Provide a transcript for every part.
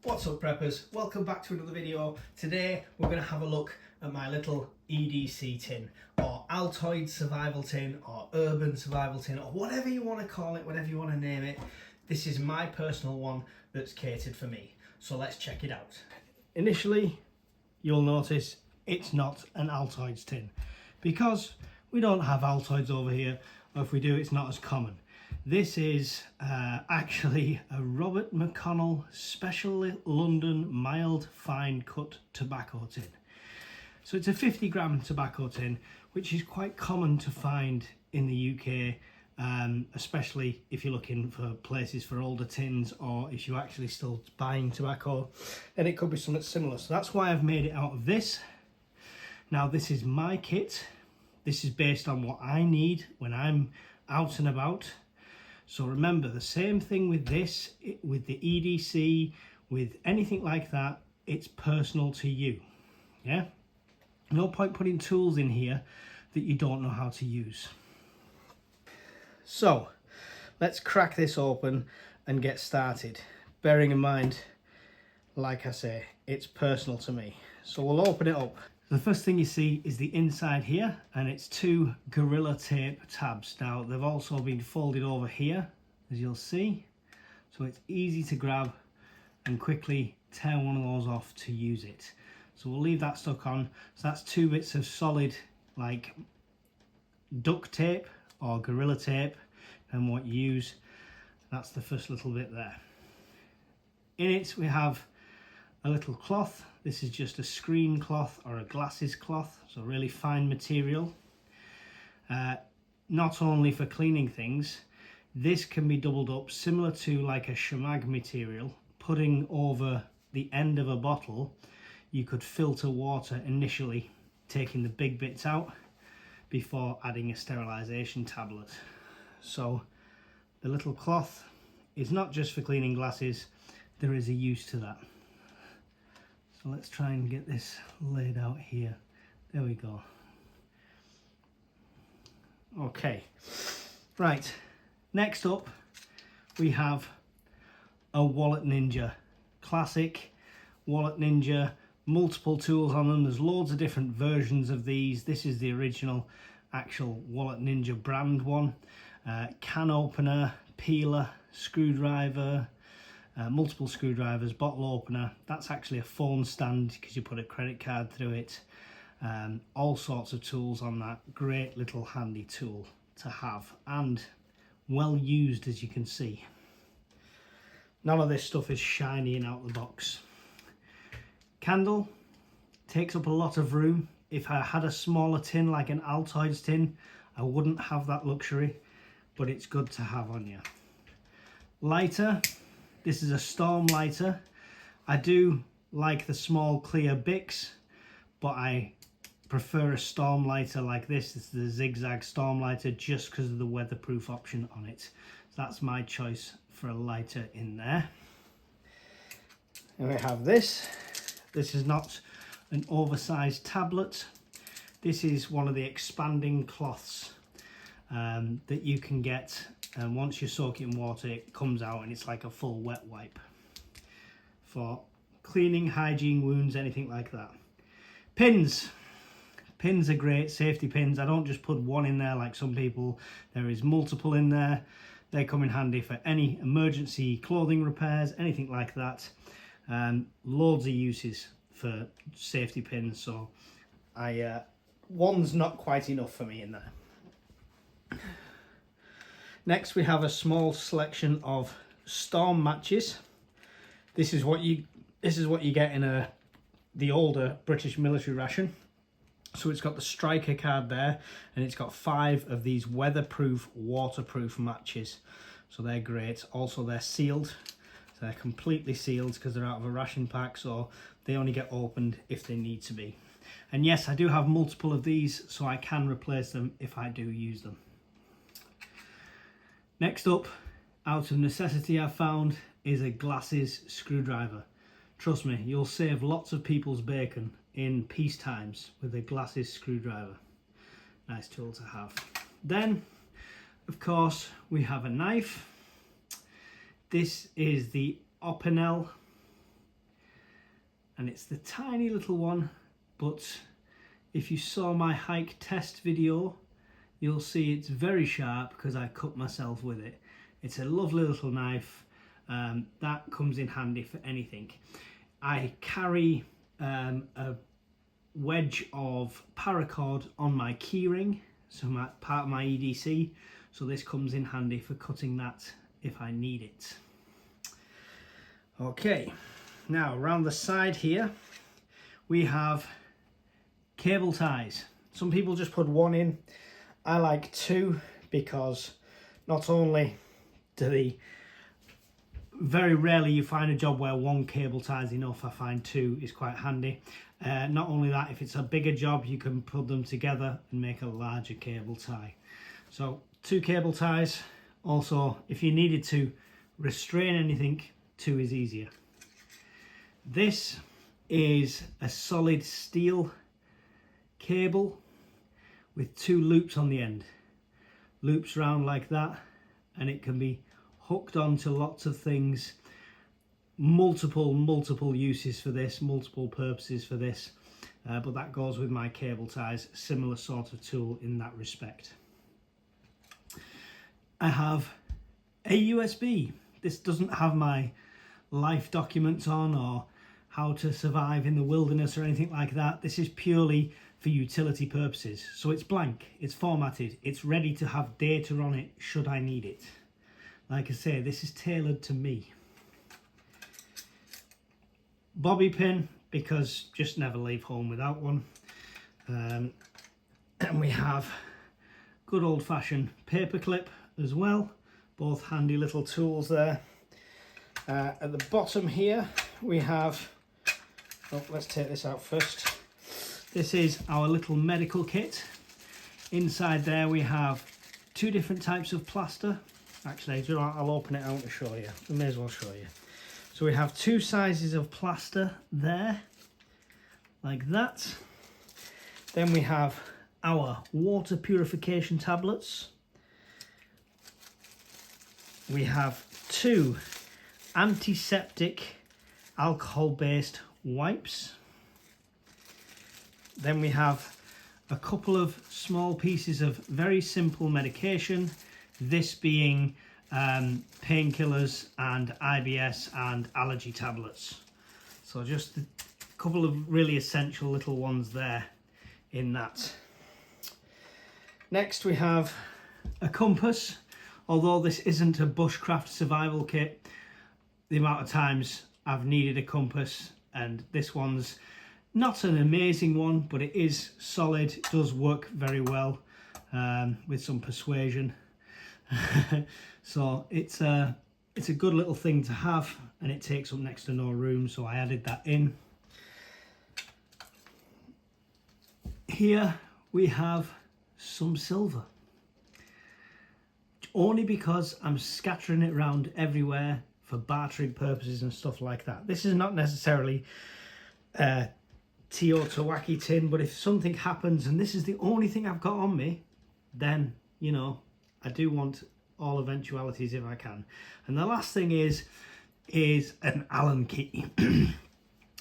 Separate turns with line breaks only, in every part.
What's up preppers, welcome back to another video. Today we're going to have a look at my little EDC tin, or Altoid survival tin, or urban survival tin, or whatever you want to call it, whatever you want to name it. This is my personal one that's catered for me, so let's check it out. Initially you'll notice it's not an Altoids tin because we don't have Altoids over here, or if we do it's not as common. This is actually a Robert McConnell Special London Mild Fine Cut Tobacco Tin. So it's a 50-gram tobacco tin, which is quite common to find in the UK, especially if you're looking for places for older tins, or if you're actually still buying tobacco, then it could be something similar. So that's why I've made it out of this. Now this is my kit. This is based on what I need when I'm out and about. So remember, the same thing with this, with the EDC, with anything like that, it's personal to you, yeah? No point putting tools in here that you don't know how to use. So, let's crack this open and get started. Bearing in mind, like I say, it's personal to me. So we'll open it up. The first thing you see is the inside here, and it's two Gorilla Tape tabs. Now they've also been folded over here, as you'll see, so it's easy to grab and quickly tear one of those off to use it. So we'll leave that stuck on. So that's two bits of solid like duct tape or Gorilla Tape, and what you use. That's the first little bit there. In it we have a little cloth. This is just a screen cloth or a glasses cloth, so really fine material. Not only for cleaning things, this can be doubled up similar to like a shemag material. Putting over the end of a bottle, you could filter water initially, taking the big bits out before adding a sterilisation tablet. So the little cloth is not just for cleaning glasses, there is a use to that. So let's try and get this laid out here. There we go. Okay, right, next up we have a Wallet Ninja. Classic Wallet Ninja, multiple tools on them. There's loads of different versions of these. This is the original actual Wallet Ninja brand one. Can opener, peeler, screwdriver, multiple screwdrivers, bottle opener. That's actually a phone stand because you put a credit card through it. All sorts of tools on that. Great little handy tool to have, and well used, as you can see. None of this stuff is shiny and out of the box. Candle takes up a lot of room. If I had a smaller tin like an Altoids tin, I wouldn't have that luxury, but it's good to have on you. Lighter. This is a storm lighter. I do like the small clear Bics, but I prefer a storm lighter like this. This is the zigzag storm lighter just because of the weatherproof option on it. So that's my choice for a lighter in there. And we have this. This is not an oversized tablet. This is one of the expanding cloths that you can get. And once you soak it in water, it comes out and it's like a full wet wipe for cleaning, hygiene, wounds, anything like that. Pins. Pins are great, safety pins. I don't just put one in there like some people. There is multiple in there. They come in handy for any emergency clothing repairs, anything like that. Loads of uses for safety pins, so one's not quite enough for me in there. Next we have a small selection of storm matches. This is what you get in the older British military ration. So it's got the striker card there, and it's got 5 of these weatherproof, waterproof matches. So they're great. Also they're sealed. So they're completely sealed because they're out of a ration pack, so they only get opened if they need to be. And yes, I do have multiple of these, so I can replace them if I do use them. Next up, out of necessity I've found, is a glasses screwdriver. Trust me, you'll save lots of people's bacon in peace times with a glasses screwdriver. Nice tool to have. Then, of course, we have a knife. This is the Opinel and it's the tiny little one, but if you saw my hike test video, you'll see it's very sharp because I cut myself with it. It's a lovely little knife that comes in handy for anything. I carry a wedge of paracord on my keyring, so part of my EDC, so this comes in handy for cutting that if I need it. Okay, now around the side here we have cable ties. Some people just put one in. I like two because not only do they, very rarely you find a job where one cable tie is enough. I find two is quite handy. Not only that, if it's a bigger job, you can put them together and make a larger cable tie. So 2 cable ties. Also, if you needed to restrain anything, 2 is easier. This is a solid steel cable with 2 loops on the end. Loops round like that, and it can be hooked onto lots of things. Multiple uses for this, multiple purposes for this, but that goes with my cable ties. Similar sort of tool in that respect. I have a USB. This doesn't have my life documents on or how to survive in the wilderness or anything like that. This is purely for utility purposes. So it's blank, it's formatted, it's ready to have data on it should I need it. Like I say, this is tailored to me. Bobby pin, because just never leave home without one. And we have good old-fashioned paper clip as well. Both handy little tools there. At the bottom here we have, oh, let's take this out first. This is our little medical kit. Inside there we have 2 different types of plaster. Actually, I'll open it out to show you. I may as well show you. So we have 2 sizes of plaster there, like that. Then we have our water purification tablets. We have 2 antiseptic alcohol-based wipes. Then we have a couple of small pieces of very simple medication, this being painkillers and IBS and allergy tablets. So just a couple of really essential little ones there in that. Next we have a compass. Although this isn't a bushcraft survival kit, the amount of times I've needed a compass, and this one's not an amazing one, but it is solid. It does work very well with some persuasion. So it's a good little thing to have, and it takes up next to no room, so I added that in. Here we have some silver, only because I'm scattering it around everywhere for bartering purposes and stuff like that. This is not necessarily Teotihuacan tin, but if something happens and this is the only thing I've got on me, then, you know, I do want all eventualities if I can. And the last thing is an Allen key.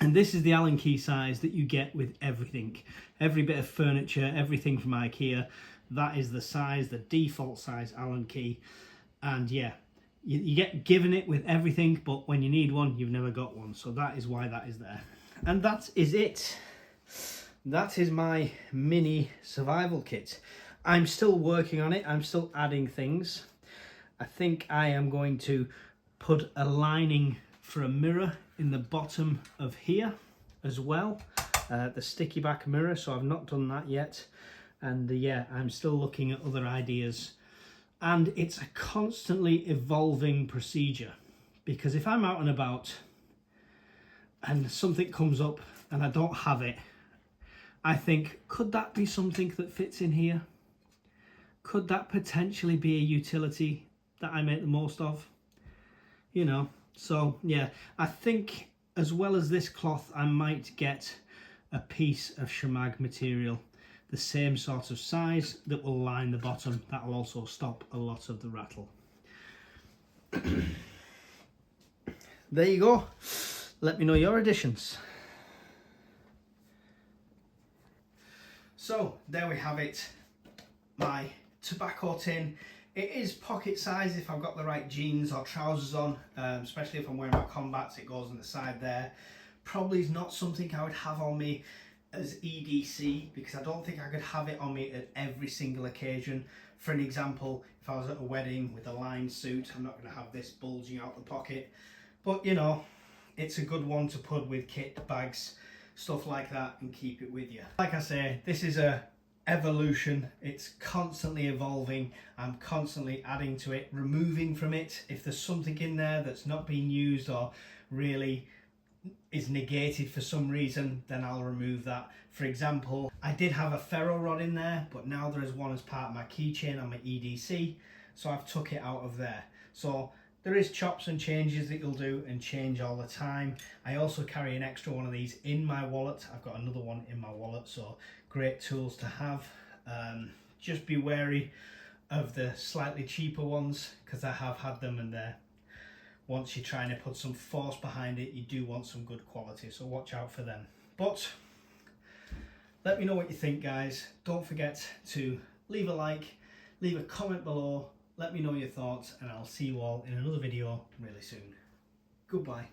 And this is the Allen key size that you get with everything. Every bit of furniture, everything from IKEA, that is the size, the default size Allen key. And yeah, you get given it with everything, but when you need one, you've never got one. So that is why that is there. And that is it. That is my mini survival kit. I'm still working on it. I'm still adding things. I think I am going to put a lining for a mirror in the bottom of here as well. The sticky back mirror, so I've not done that yet. And yeah, I'm still looking at other ideas. And it's a constantly evolving procedure, because if I'm out and about and something comes up and I don't have it, I think, could that be something that fits in here? Could that potentially be a utility that I make the most of? You know, so yeah, I think as well as this cloth, I might get a piece of shemag material, the same sort of size, that will line the bottom. That will also stop a lot of the rattle. There you go. Let me know your additions. So there we have it, my tobacco tin. It is pocket size if I've got the right jeans or trousers on, especially if I'm wearing my combats. It goes on the side there. Probably is not something I would have on me as EDC, because I don't think I could have it on me at every single occasion. For an example, if I was at a wedding with a lined suit, I'm not going to have this bulging out the pocket. But you know, it's a good one to put with kit, bags, stuff like that, and keep it with you. Like I say, this is a evolution. It's constantly evolving. I'm constantly adding to it, removing from it. If there's something in there that's not being used or really is negated for some reason, then I'll remove that. For example, I did have a ferro rod in there, but now there is one as part of my keychain on my EDC, so I've took it out of there. So there is chops and changes that you'll do, and change all the time. I also carry an extra one of these in my wallet. I've got another one in my wallet, so great tools to have. Just be wary of the slightly cheaper ones, because I have had them, and once you're trying to put some force behind it, you do want some good quality, so watch out for them. But let me know what you think, guys. Don't forget to leave a like, leave a comment below, let me know your thoughts, and I'll see you all in another video really soon. Goodbye.